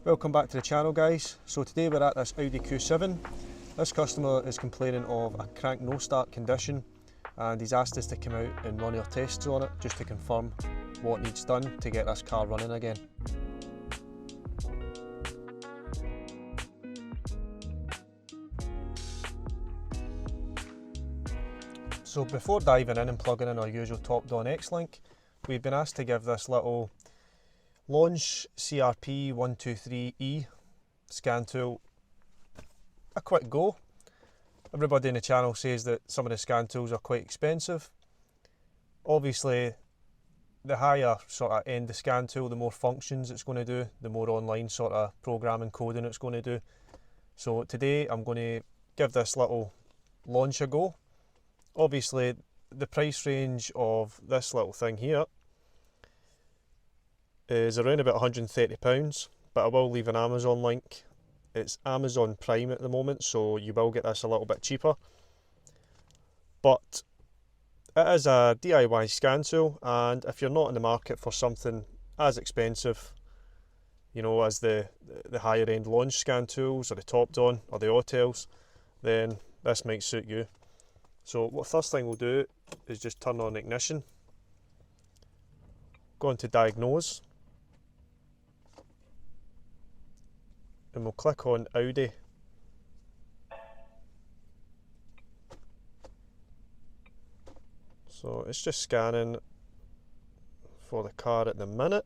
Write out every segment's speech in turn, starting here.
Welcome back to the channel, guys. So today we're at this Audi Q7. This customer is complaining of a crank no start condition and he's asked us to come out and run our tests on it just to confirm what needs done to get this car running again. So before diving in and plugging in our usual top-down X-Link, we've been asked to give this little Launch CRP 123E scan tool a quick go. Everybody in the channel says that some of the scan tools are quite expensive. Obviously, the higher sort of end the scan tool, the more functions it's going to do, the more online sort of programming coding it's going to do. So today I'm going to give this little launch a go. Obviously, the price range of this little thing here is around about £130, but I will leave an Amazon link. It's Amazon Prime at the moment, so you will get this a little bit cheaper. But it is a DIY scan tool, and if you're not in the market for something as expensive, you know, as the higher end launch scan tools or the top-down or the Autels, then this might suit you. So what first thing we'll do is just turn on ignition, go into diagnose, and we'll click on Audi. So it's just scanning for the car at the minute.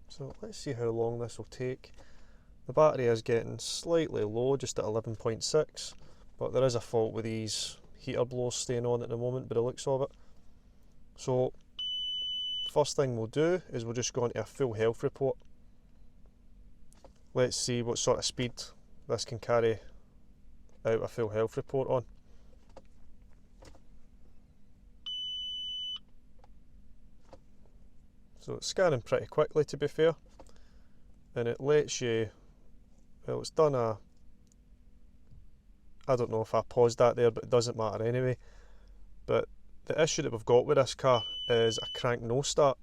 So let's see how long this will take. The battery is getting slightly low, just at 11.6, but there is a fault with these heater blowers staying on at the moment by the looks of it. So first thing we'll do is we'll just go into a full health report. Let's see what sort of speed this can carry out a full health report on. So it's scanning pretty quickly, to be fair, and it lets you, well, it's done a, I don't know if I paused that there, but it doesn't matter anyway. But the issue that we've got with this car is a crank no start.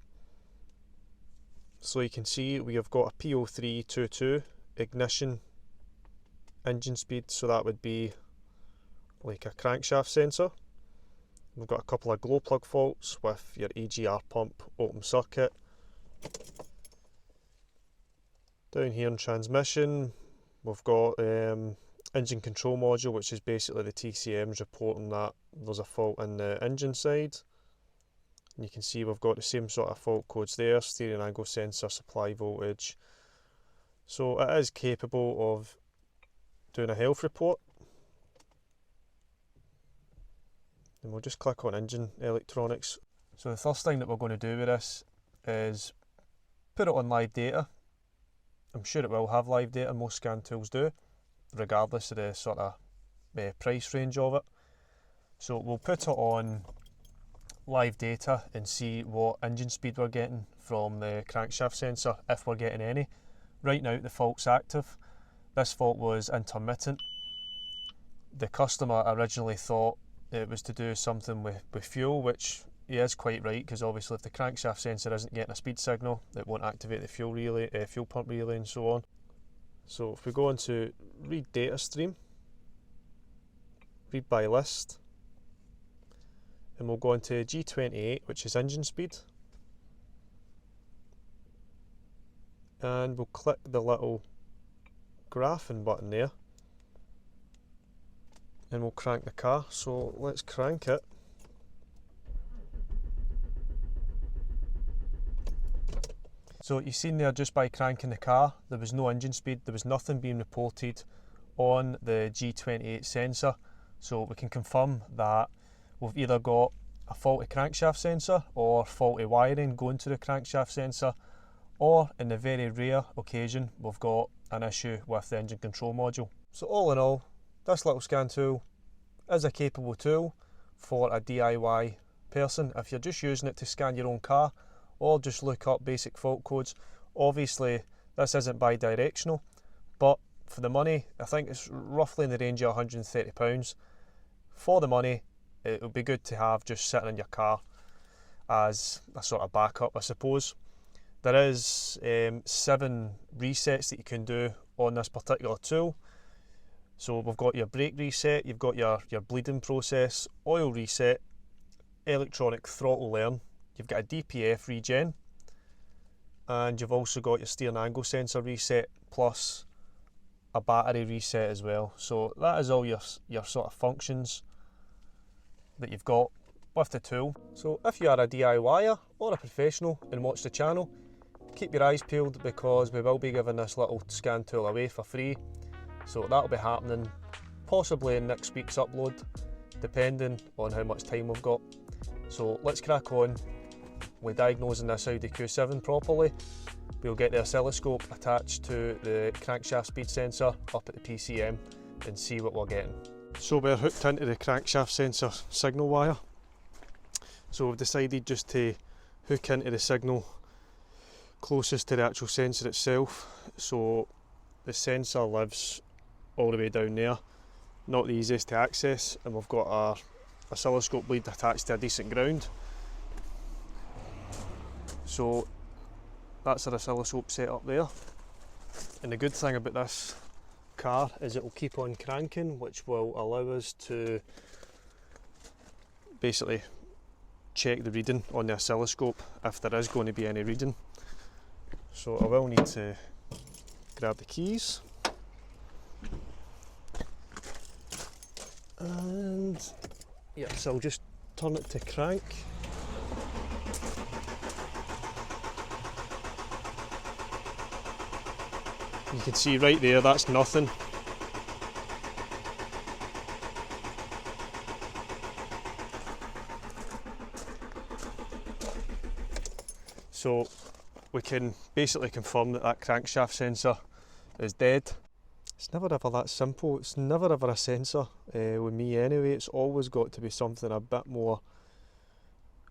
So you can see we have got a P0322 ignition engine speed, so that would be like a crankshaft sensor. We've got a couple of glow plug faults with your EGR pump open circuit. Down here in transmission, we've got engine control module, which is basically the TCMs reporting that there's a fault in the engine side. And you can see we've got the same sort of fault codes there, steering angle sensor, supply voltage. So it is capable of doing a health report. And we'll just click on engine electronics. So the first thing that we're going to do with this is put it on live data. I'm sure it will have live data, most scan tools do, regardless of the sort of price range of it. So we'll put it on live data and see what engine speed we're getting from the crankshaft sensor, if we're getting any. Right now the fault's active. This fault was intermittent. The customer originally thought it was to do something with fuel, which he is quite right, because obviously if the crankshaft sensor isn't getting a speed signal, it won't activate the fuel relay, fuel pump relay and so on. So if we go into read data stream, read by list, and we'll go into G28, which is engine speed, and we'll click the little graphing button there, and we'll crank the car. So let's crank it. So you've seen there, just by cranking the car, there was no engine speed, there was nothing being reported on the G28 sensor. So we can confirm that we've either got a faulty crankshaft sensor or faulty wiring going to the crankshaft sensor, or in the very rare occasion we've got an issue with the engine control module. So all in all, this little scan tool is a capable tool for a DIY person. If you're just using it to scan your own car or just look up basic fault codes, obviously this isn't bi-directional, but for the money, I think it's roughly in the range of £130. For the money, it would be good to have just sitting in your car. as a sort of backup, I suppose. There is 7 resets that you can do on this particular tool. So we've got your brake reset, you've got your bleeding process, oil reset, electronic throttle learn, you've got a DPF regen, and you've also got your steering angle sensor reset plus a battery reset as well. So that is all your sort of functions that you've got with the tool. So if you are a DIYer or a professional and watch the channel, keep your eyes peeled because we will be giving this little scan tool away for free. So that'll be happening possibly in next week's upload, depending on how much time we've got. So let's crack on with diagnosing this Audi Q7 properly. We'll get the oscilloscope attached to the crankshaft speed sensor up at the PCM and see what we're getting. So we're hooked into the crankshaft sensor signal wire. So we've decided just to hook into the signal closest to the actual sensor itself. So the sensor lives all the way down there, not the easiest to access, and we've got our oscilloscope lead attached to a decent ground. So that's our oscilloscope set up there, and the good thing about this car is it will keep on cranking, which will allow us to basically check the reading on the oscilloscope if there is going to be any reading. So I will need to grab the keys, and yeah, so I'll just turn it to crank. You can see right there, that's nothing. So we can basically confirm that that crankshaft sensor is dead. It's never ever that simple, it's never ever a sensor with me anyway. It's always got to be something a bit more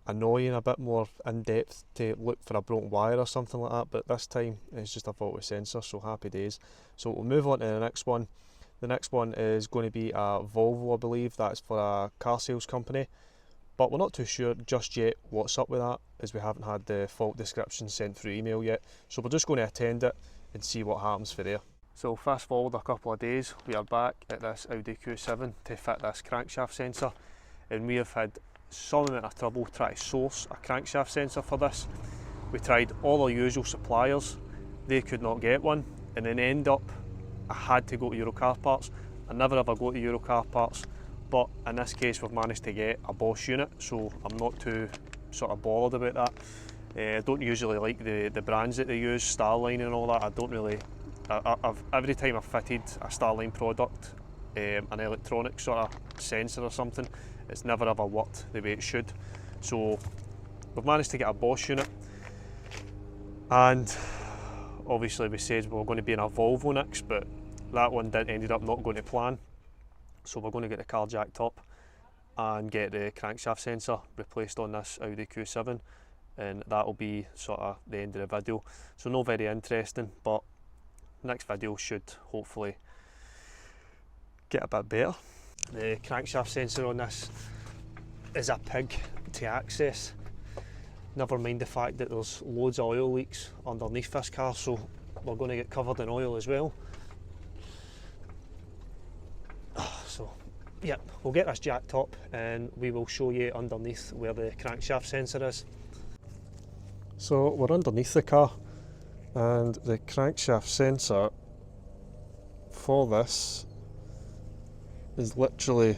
annoying, a bit more in depth to look for a broken wire or something like that, but this time it's just a faulty sensor, so happy days. So we'll move on to the next one. The next one is going to be a Volvo, I believe. That's for a car sales company, but we're not too sure just yet what's up with that, as we haven't had the fault description sent through email yet. So we're just going to attend it and see what happens for there. So fast forward a couple of days, we are back at this Audi Q7 to fit this crankshaft sensor, and we have had some amount of trouble trying to source a crankshaft sensor for this. We tried all our usual suppliers, they could not get one, and then end up I had to go to Eurocar Parts. I never ever go to Eurocar Parts, but in this case we've managed to get a Bosch unit, so I'm not too sort of bothered about that. I don't usually like the brands that they use, Starline and all that. I don't really, every time I've fitted a Starline product, an electronic sort of sensor or something, it's never ever worked the way it should. So we've managed to get a Bosch unit, and obviously we said we were going to be in a Volvo next, but that one ended up not going to plan. So we're going to get the car jacked up and get the crankshaft sensor replaced on this Audi Q7, and that'll be sort of the end of the video. So not very interesting, but next video should hopefully get a bit better. The crankshaft sensor on this is a pig to access. Never mind the fact that there's loads of oil leaks underneath this car, so we're going to get covered in oil as well. So yeah, we'll get this jacked up and we will show you underneath where the crankshaft sensor is. So we're underneath the car, and the crankshaft sensor for this is literally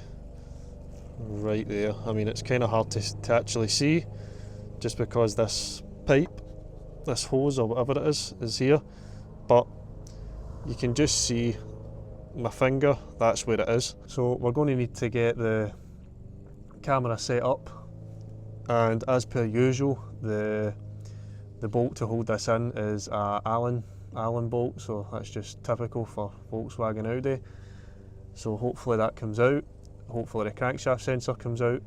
right there. I mean, it's kind of hard to actually see just because this pipe, this hose or whatever it is here, but you can just see my finger, that's where it is. So we're going to need to get the camera set up, and as per usual, the bolt to hold this in is a Allen bolt, so that's just typical for Volkswagen Audi. So hopefully that comes out, hopefully the crankshaft sensor comes out,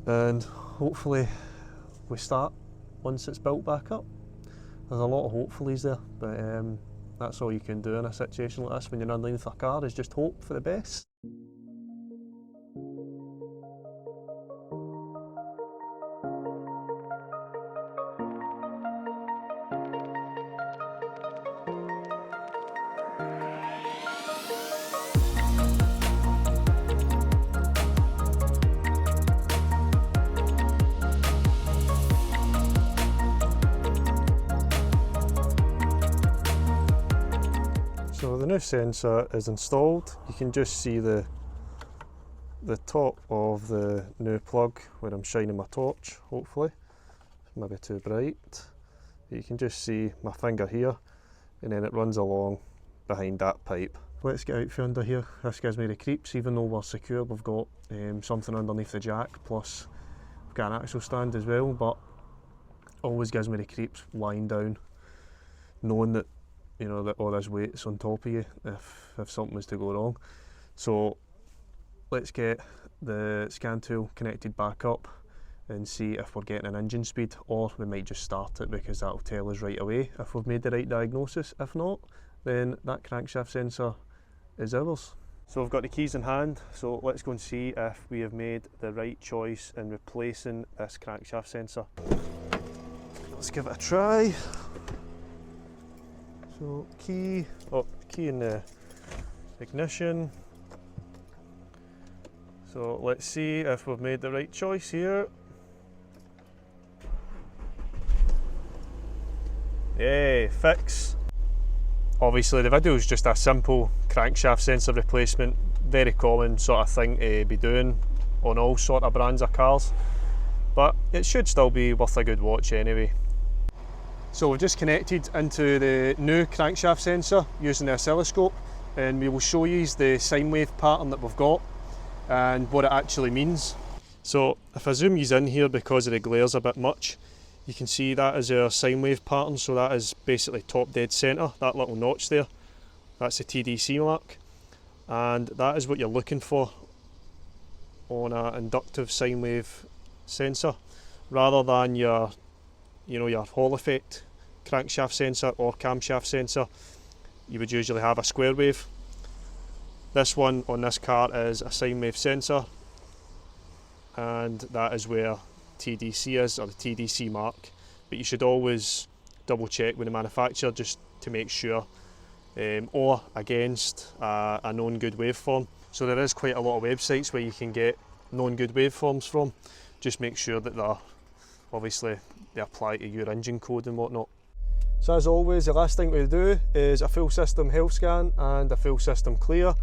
and hopefully we start once it's built back up. There's a lot of hopefullys there, but that's all you can do in a situation like this when you're underneath a car, is just hope for the best. new sensor is installed. You can just see the top of the new plug where I'm shining my torch, hopefully. Maybe too bright. You can just see my finger here, and then it runs along behind that pipe. Let's get out from under here. This gives me the creeps. Even though we're secure, we've got something underneath the jack, plus we've got an axle stand as well, but always gives me the creeps lying down, knowing that, you know, that all this weight's on top of you if something was to go wrong. So let's get the scan tool connected back up and see if we're getting an engine speed, or we might just start it because that'll tell us right away if we've made the right diagnosis. If not, then that crankshaft sensor is ours. So we've got the keys in hand, so let's go and see if we have made the right choice in replacing this crankshaft sensor. Let's give it a try. So key in the ignition. So let's see if we've made the right choice here. Yay, fix. Obviously the video is just a simple crankshaft sensor replacement, very common sort of thing to be doing on all sort of brands of cars, but it should still be worth a good watch anyway. So we've just connected into the new crankshaft sensor using the oscilloscope, and we will show you the sine wave pattern that we've got and what it actually means. So if I zoom you in here, because of the glare's a bit much, you can see that is our sine wave pattern. So that is basically top dead centre, that little notch there, that's the TDC mark, and that is what you're looking for on an inductive sine wave sensor, rather than your Hall effect crankshaft sensor or camshaft sensor. You would usually have a square wave. This one on this car is a sine wave sensor, and that is where TDC is, or the TDC mark, but you should always double check with the manufacturer just to make sure, or against a known good waveform. So there is quite a lot of websites where you can get known good waveforms from. Just make sure that they apply to your engine code and whatnot. So as always, the last thing we do is a full system health scan and a full system clear.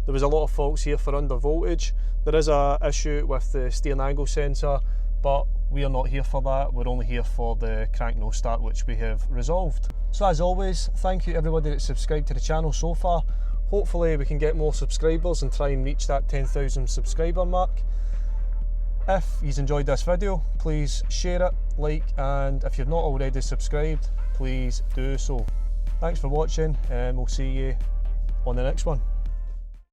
There was a lot of faults here for under voltage. There is an issue with the steering angle sensor, but we are not here for that. We're only here for the crank nose start, which we have resolved. So as always, thank you to everybody that's subscribed to the channel so far. Hopefully we can get more subscribers and try and reach that 10,000 subscriber mark. If you've enjoyed this video, please share it, like, and if you've not already subscribed, please do so. Thanks for watching, and we'll see you on the next one.